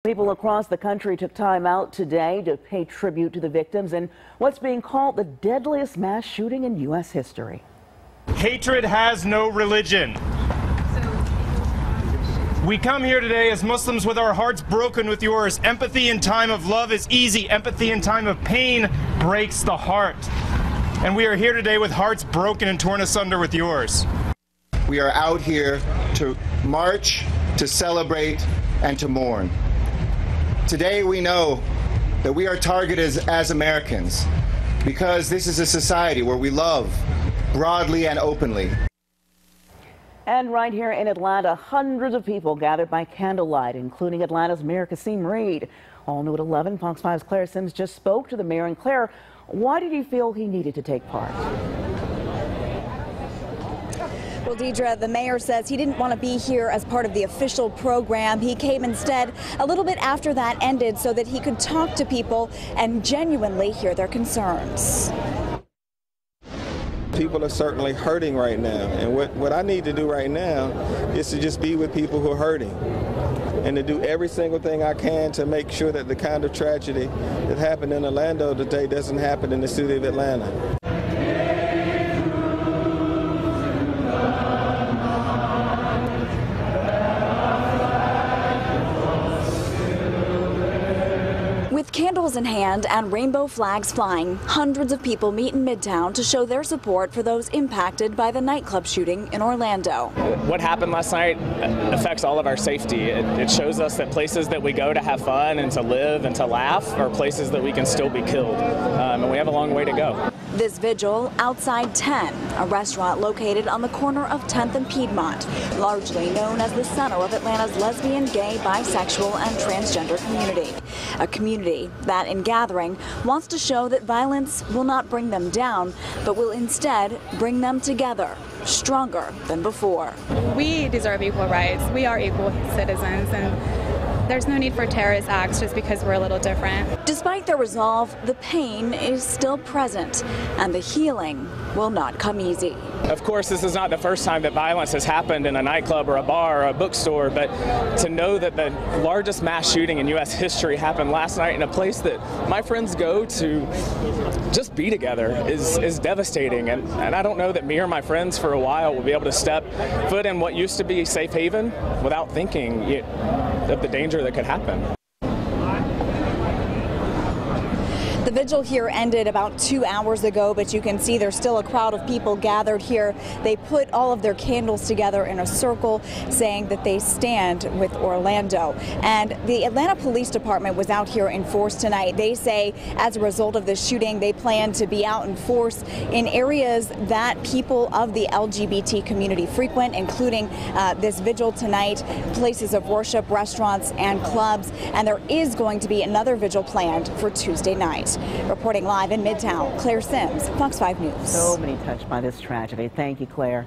People across the country took time out today to pay tribute to the victims in what's being called the deadliest mass shooting in U.S. history. Hatred has no religion. We come here today as Muslims with our hearts broken with yours. Empathy in time of love is easy. Empathy in time of pain breaks the heart. And we are here today with hearts broken and torn asunder with yours. We are out here to march, to celebrate, and to mourn. Today we know that we are targeted as Americans because this is a society where we love broadly and openly. And right here in Atlanta, hundreds of people gathered by candlelight, including Atlanta's Mayor Kasim Reed. All new at 11, Fox 5's Claire Sims just spoke to the mayor. And Claire, why did he feel he needed to take part? Well, Deidre, the mayor says he didn't want to be here as part of the official program. He came instead a little bit after that ended so that he could talk to people and genuinely hear their concerns. People are certainly hurting right now, and what I need to do right now is to just be with people who are hurting and to do every single thing I can to make sure that the kind of tragedy that happened in Orlando today doesn't happen in the city of Atlanta. With candles in hand and rainbow flags flying, hundreds of people meet in Midtown to show their support for those impacted by the nightclub shooting in Orlando. What happened last night affects all of our safety. It shows us that places that we go to have fun and to live and to laugh are places that we can still be killed. And we have a long way to go. This vigil outside 10, a restaurant located on the corner of 10th and Piedmont, largely known as the center of Atlanta's lesbian, gay, bisexual, and transgender community. A community that, in gathering, wants to show that violence will not bring them down, but will instead bring them together, stronger than before. We deserve equal rights. We are equal citizens, and there's no need for terrorist acts just because we're a little different. Despite their resolve, the pain is still present, and the healing will not come easy. Of course, this is not the first time that violence has happened in a nightclub or a bar or a bookstore, but to know that the largest mass shooting in U.S. history happened last night in a place that my friends go to just be together is devastating. And I don't know that me or my friends for a while will be able to step foot in what used to be a safe haven without thinking of the danger that could happen. The vigil here ended about 2 hours ago, but you can see there's still a crowd of people gathered here. They put all of their candles together in a circle, saying that they stand with Orlando. And the Atlanta Police Department was out here in force tonight. They say as a result of this shooting, they plan to be out in force in areas that people of the LGBT community frequent, including this vigil tonight, places of worship, restaurants, and clubs. And there is going to be another vigil planned for Tuesday night. Reporting live in Midtown, Claire Sims, Fox 5 News. So many touched by this tragedy. Thank you, Claire.